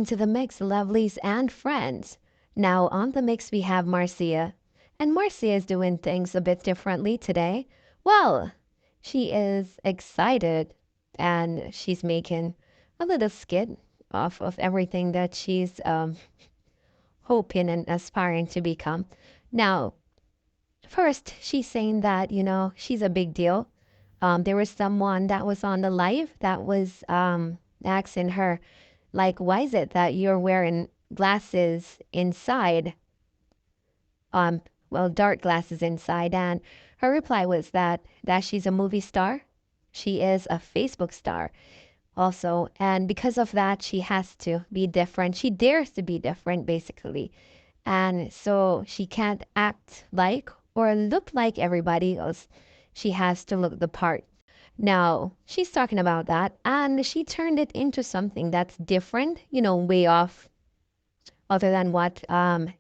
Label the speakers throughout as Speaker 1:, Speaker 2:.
Speaker 1: welcome to the mix, lovelies and friends. Now, on the mix, we have Marcia. And Marcia is doing things a bit differently today. Well, she is excited and she's making a little skit off of everything that she's hoping and aspiring to become. Now, first, she's saying that, she's a big deal. There was someone that was on the live that was asking her, like, why is it that you're wearing glasses inside? Um, well, dark glasses inside. And her reply was that she's a movie star. She is a Facebook star also. And because of that, she has to be different. She dares to be different, basically. And so she can't act like or look like everybody else. She has to look the part. Now, she's talking about that, and she turned it into something that's different, way off other than what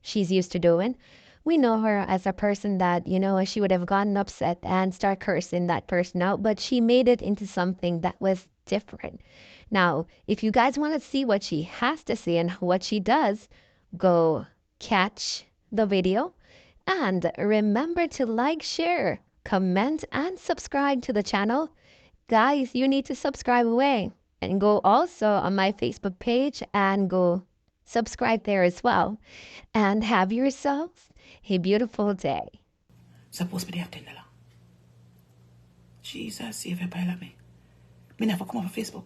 Speaker 1: she's used to doing. We know her as a person that, she would have gotten upset and start cursing that person out, but she made it into something that was different. Now, if you guys want to see what she has to say and what she does, go catch the video and remember to like, share, comment, and subscribe to the channel. Guys, you need to subscribe away and go also on my Facebook page and go subscribe there as well. And have yourselves a beautiful day.
Speaker 2: Suppose me have $10. Jesus, save a pile of me. Me never come off Facebook.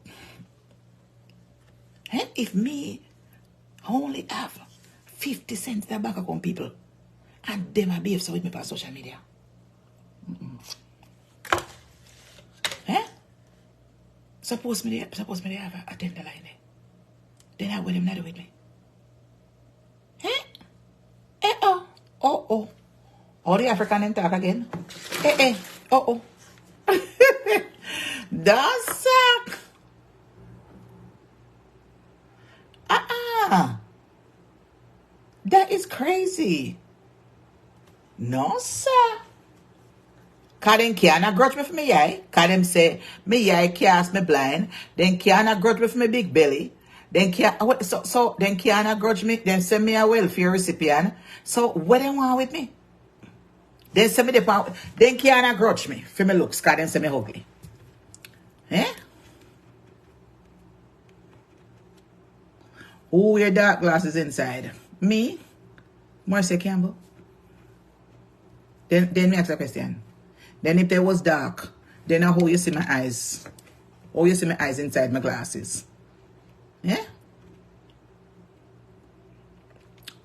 Speaker 2: And if me only have 50 cents in the bank account, people, and them a behave so with me on social media. Suppose me have a $10 in there. Then I will him not do with me. Oh. All the African them talk again. Oh. That's suck. That is crazy. No, sir. Cause them can't grudge me for me eye. Cause them say me eye cast me blind. Then can't grudge me for me big belly. Then can't so then can't grudge me. Then send me a welfare recipient. So what they want with me? Then send me the power. Then can't grudge me for me looks. Cause them say me ugly. Who wear dark glasses inside? Me? Marcia Campbell? Then me ask a question. Then if they was dark, then how you see my eyes? How you see my eyes inside my glasses? Yeah?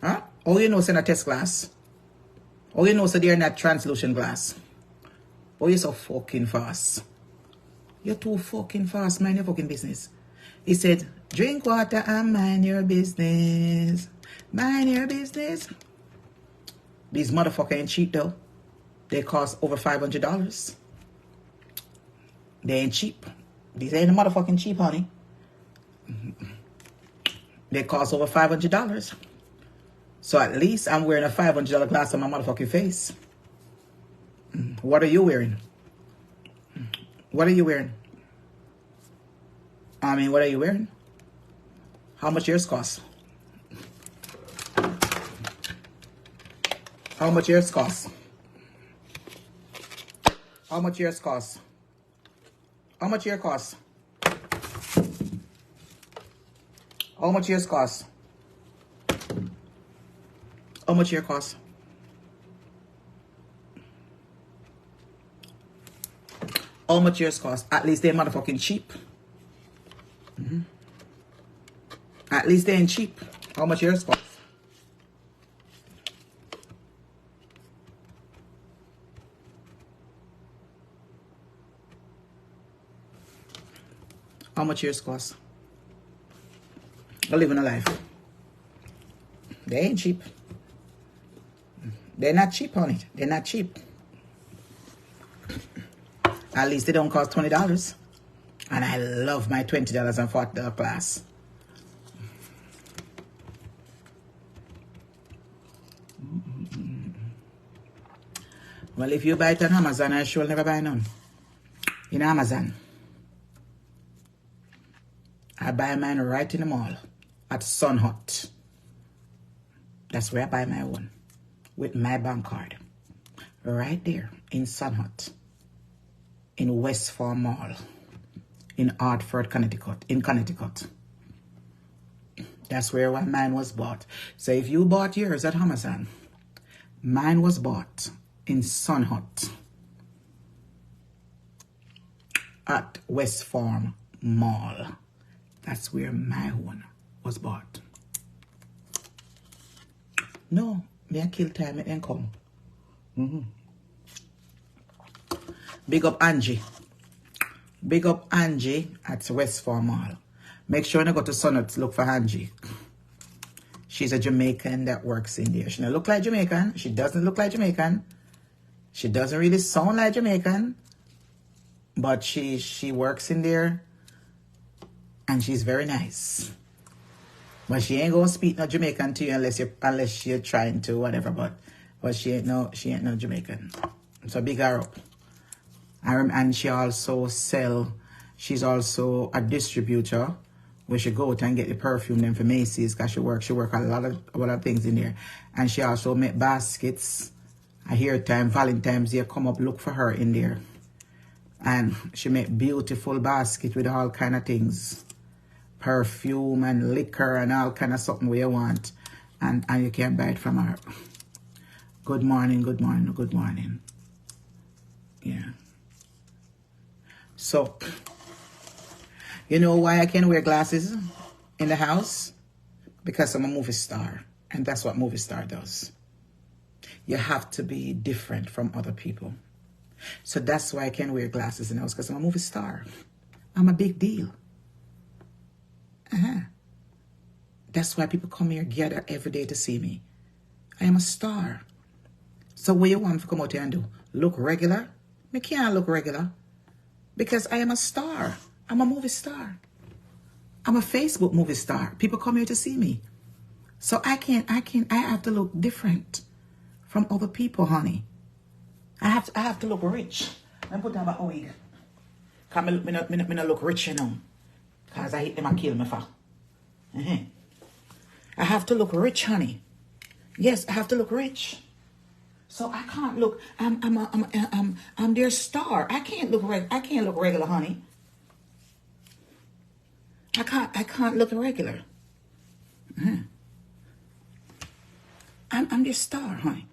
Speaker 2: Huh? How you know it's in a test glass? How you know so they're not translucent glass? How you so fucking fast? You're too fucking fast, mind your fucking business. He said, drink water and mind your business. Mind your business. These motherfuckers ain't cheap though. They cost over $500. They ain't cheap. These ain't motherfucking cheap, honey. They cost over $500. So at least I'm wearing a $500 glass on my motherfucking face. What are you wearing? What are you wearing? What are you wearing? How much yours cost? How much yours cost? How much yours cost? How much yours cost? How much yours cost? How much yours cost? How much yours cost? At least they're motherfucking cheap. At least they ain't cheap. How much yours cost? How much yours cost? They're living a life. They ain't cheap. They're not cheap, honey. They're not cheap. At least they don't cost $20. And I love my $20 and $40 class. Well, if you buy it on Amazon, I sure never buy none. In Amazon. I buy mine right in the mall. at Sun Hut. That's where I buy my one with my bank card. Right there in Sun Hut, in West Farm Mall, in Hartford, Connecticut. That's where mine was bought. So if you bought yours at Amazon, mine was bought in Sun Hut at West Farm Mall. That's where my one was bought. No, me I kill time and come. Big up Angie. Big up Angie at West Farm Mall. Make sure you go to Sun Hut to look for Angie. She's a Jamaican that works in there. She doesn't look like Jamaican. She doesn't look like Jamaican. She doesn't really sound like Jamaican. But she works in there. And she's very nice. But she ain't gonna speak no Jamaican to you unless you're trying to, whatever. But she ain't no Jamaican. So big her up. And she's also a distributor where she go out and get the perfume then for Macy's, because she work a lot of things in there. And she also make baskets. I hear time Valentine's Day come up look for her in there. And she make beautiful basket with all kind of things. Perfume and liquor and all kind of something where you want. And you can buy it from her. Good morning, good morning, good morning. Yeah. So, you know why I can wear glasses in the house? Because I'm a movie star. And that's what movie star does. You have to be different from other people. So that's why I can wear glasses in the house, because I'm a movie star. I'm a big deal. That's why people come here, gather every day to see me. I am a star. So what you want to come out here and do? Look regular? Me can't look regular. Because I am a star. I'm a movie star. I'm a Facebook movie star. People come here to see me. So I have to look different from other people, honey. I have to look rich. Let me put down my wig. Because I not look rich, you know. Because I hate them and kill me for. I have to look rich, honey. Yes, I have to look rich. So I can't look. I'm their star. I can't look regular, honey. I can't look regular. I'm their star, honey.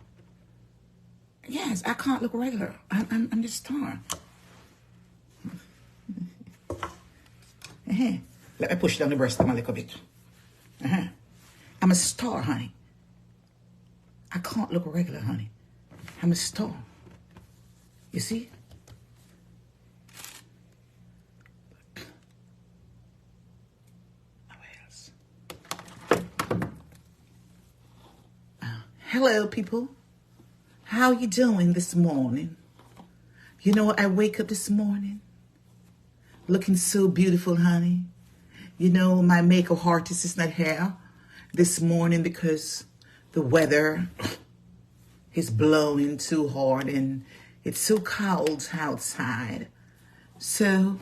Speaker 2: Yes, I can't look regular. I'm the star. Let me push down the breast a little bit. I'm a star, honey. I can't look regular, honey. I'm a star. You see? What else? Hello, people. How you doing this morning? You know, I wake up this morning looking so beautiful, honey. You know, my makeup artist is not here this morning because the weather is blowing too hard and it's so cold outside. So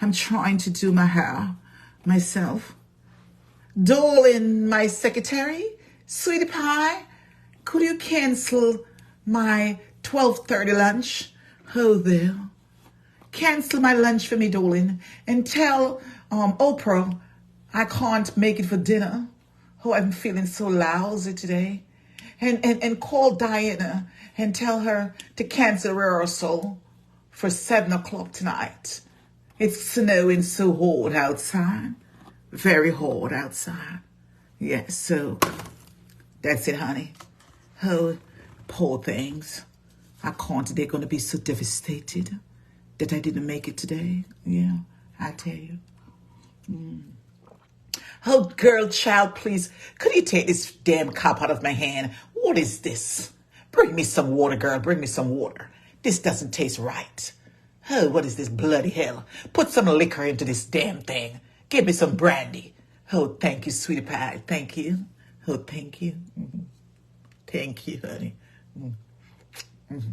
Speaker 2: I'm trying to do my hair myself. Darling, my secretary, sweetie pie, could you cancel my 12:30 lunch? Oh, there. Cancel my lunch for me, darling, and tell Oprah I can't make it for dinner. Oh, I'm feeling so lousy today. And call Diana and tell her to cancel rehearsal for 7 o'clock tonight. It's snowing so hard outside. Very hard outside. Yes, so that's it, honey. Oh, poor things. I can't. They're going to be so devastated that I didn't make it today. Yeah, I tell you. Oh, girl, child, please, could you take this damn cup out of my hand? What is this? Bring me some water, girl. Bring me some water. This doesn't taste right. Oh, what is this bloody hell? Put some liquor into this damn thing. Give me some brandy. Oh, thank you, sweetie pie. Thank you. Oh, thank you. Mm-hmm. Thank you, honey. Mm-hmm.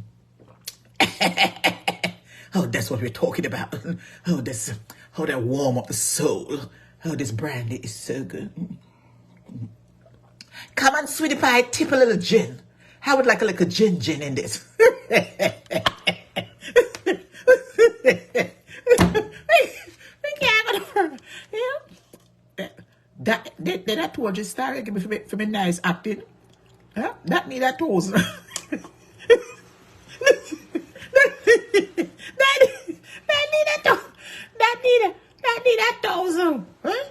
Speaker 2: Oh, that's what we're talking about. Oh, that warm up the soul. Oh, this brandy is so good. Come on, sweetie pie, tip a little gin. I would like a little gin in this. That told you star give me for me nice acting. Huh? That need that toes. That need that thousand. Huh?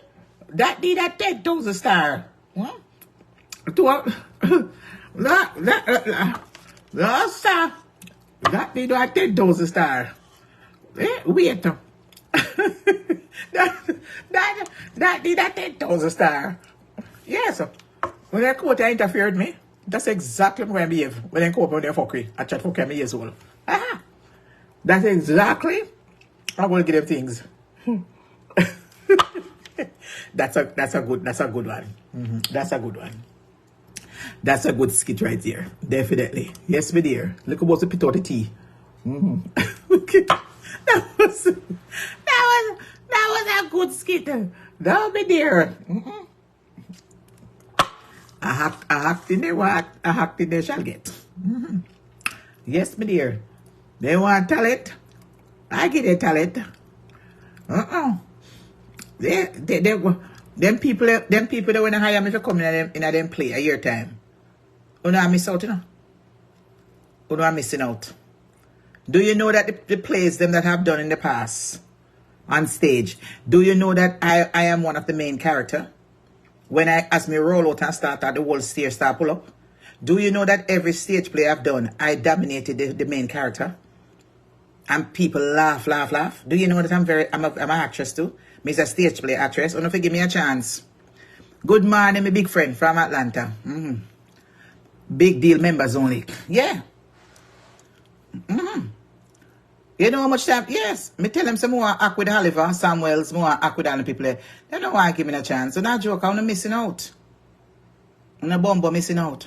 Speaker 2: That need that 10,000 star. Huh? That star. That need that 10,000 star. Wait. that need that 10,000 star. Yes. When I quote interfered me, that's exactly when I behave. When I go up when they fuck me, I try to fuck me years old. Aha. That's exactly I will give them things. That's a good one. That's a good one. That's a good skit right there. Definitely. Yes, my dear. Look about the pit out the tea. that was a good skit. No, my dear. I hacked in there what I hacked in there shall get. Yes, my dear. They want talent. I get a talent. Them people that when I hire me to come in them play a year time. You know I miss out, you know? You know I'm missing out. Do you know that the plays them that have done in the past on stage, do you know that I am one of the main character? When as me roll out and start the whole stage start pull up. Do you know that every stage play I've done, I dominated the main character? And people laugh. Do you know that I'm an actress too? Me's a stage play actress. Don't give me a chance. Good morning, my big friend from Atlanta. Big deal members only. Yeah. You know how much time? Yes. Me tell them some more act with Oliver, Samuels, more act with other people. They don't want to give me a chance. So not joke, I'm not missing out. I'm not bumbo missing out.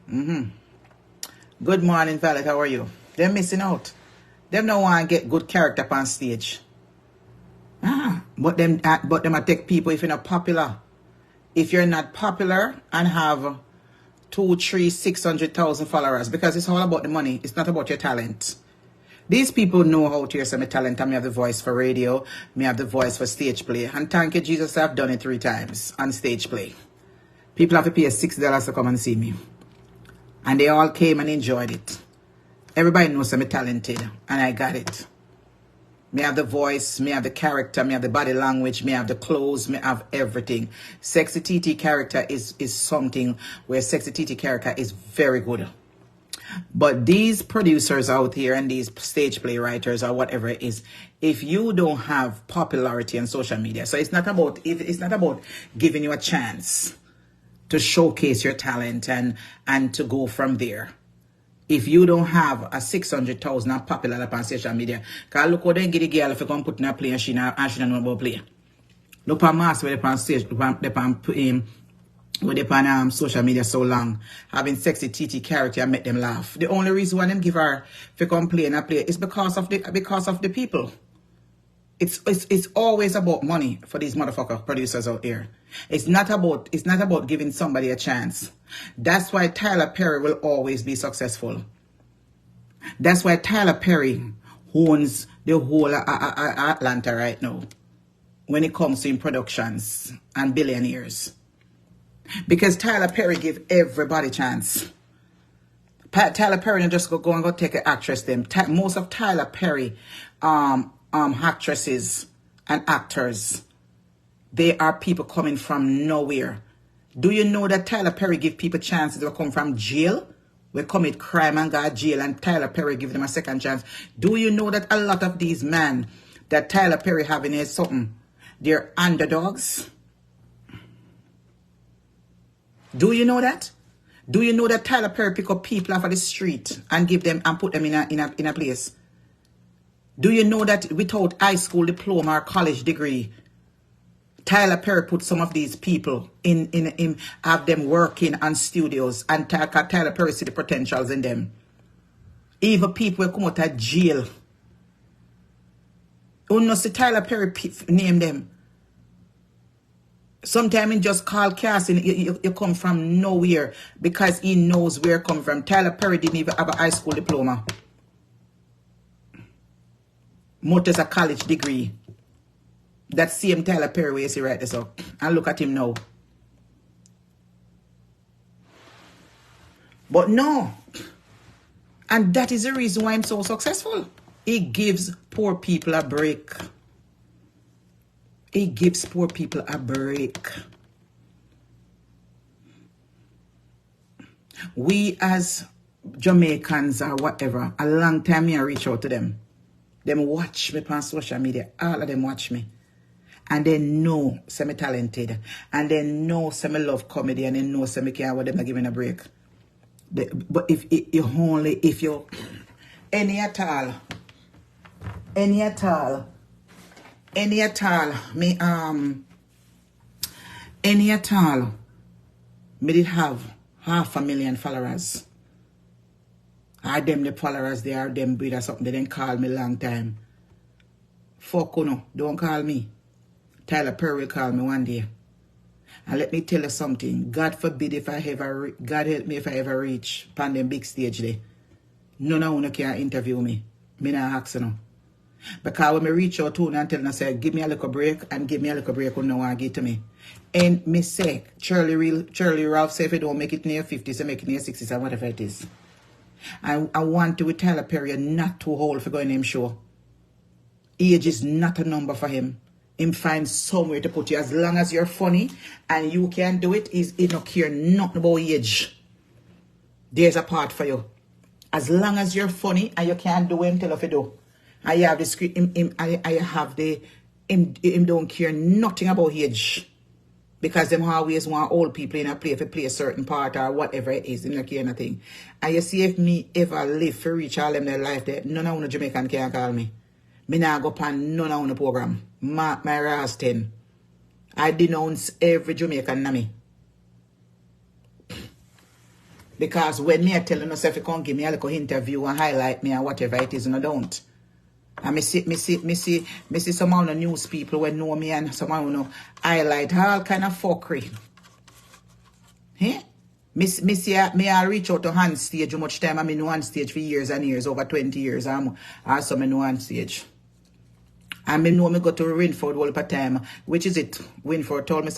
Speaker 2: Good morning, Violet. How are you? They're missing out. Them don't want to get good character on stage. But them I take people if you're not popular. If you're not popular and have 2, 3, 600,000 followers, because it's all about the money. It's not about your talent. These people know how to use my talent. I may have the voice for radio, may have the voice for stage play. And thank you, Jesus, I've done it 3 times on stage play. People have to pay $6 to come and see me. And they all came and enjoyed it. Everybody knows I'm talented, and I got it. Me have the voice, me have the character, me have the body language, me have the clothes, me have everything. Sexy TT character is something where Sexy TT character is very good. But these producers out here and these stage play writers or whatever it is, if you don't have popularity on social media, so it's not about giving you a chance to showcase your talent and to go from there. If you don't have a 600,000 and popular up on social media, because look how they get the girl if you come put in a play and she don't know about play. Look at Marcia where they on stage, where they on social media so long, having sexy TT character and make them laugh. The only reason why them give her to come play and play is because of the people. It's always about money for these motherfucker producers out here. It's not about giving somebody a chance. That's why Tyler Perry will always be successful. That's why Tyler Perry owns the whole Atlanta right now when it comes to in productions and billionaires. Because Tyler Perry give everybody chance. Tyler Perry don't just go and take an actress them. Most of Tyler Perry actresses and actors, they are people coming from nowhere. Do you know that Tyler Perry give people chances to come from jail? We commit crime and got jail, and Tyler Perry give them a second chance. Do you know that a lot of these men that Tyler Perry having is something, they're underdogs? Do you know that? Do you know that Tyler Perry pick up people off of the street and give them and put them in a place? Do you know that without high school diploma or college degree, Tyler Perry put some of these people in have them working on studios, and Tyler Perry see the potentials in them. Even people will come out of jail. You know, see Tyler Perry name them. Sometimes he just call casting. You come from nowhere because he knows where you come from. Tyler Perry didn't even have a high school diploma. Much as a college degree. That same Tyler Perry way you see right this up. And look at him now. But no. And that is the reason why I'm so successful. He gives poor people a break. He gives poor people a break. We as Jamaicans or whatever, a long time I reach out to them. Them watch me on social media. All of them watch me. And they know some talented. And they know some love comedy. And they know some care what them giving a break. But if you any at all, me did have 500,000 followers. Are them the followers, they are them breed or something. They didn't call me long time. Fuck no, don't call me. Tyler Perry will call me one day. And let me tell you something. God forbid if I ever, God help me if I ever reach on them big stage there. None of you can interview me. Me not ask no. Because when I reach out to you and tell them, I say, give me a little break and give me a little break when no one give to me. And me say, Charlie Ralph say if you don't make it near 50, so make it near 60 or whatever it is. I want to with Tyler Perry not too old for going to him show. Age is not a number for him. Him find somewhere to put you. As long as you're funny and you can do it, he don't care nothing about age. There's a part for you. As long as you're funny and you can do him, tell if you do. I have the script, him don't care nothing about age. Because them always want old people in a play if they play a certain part or whatever it is, they don't care nothing. And you see if me ever live for reach all them their life there, none of the Jamaican can call me. Me nah go pan none of the program. Mark my Ras 10. I denounce every Jamaican na me. Because when me I tell you, if you can't give me a little interview and highlight me or whatever it is, and I don't. And me see some of the news people who know me and some of them highlight all kind of fuckery. Eh? Me I reach out to hand stage how much time I know on stage for years and years, over 20 years. Also me know on stage. And me know me go to Winford all the time. Which is it? Winford told me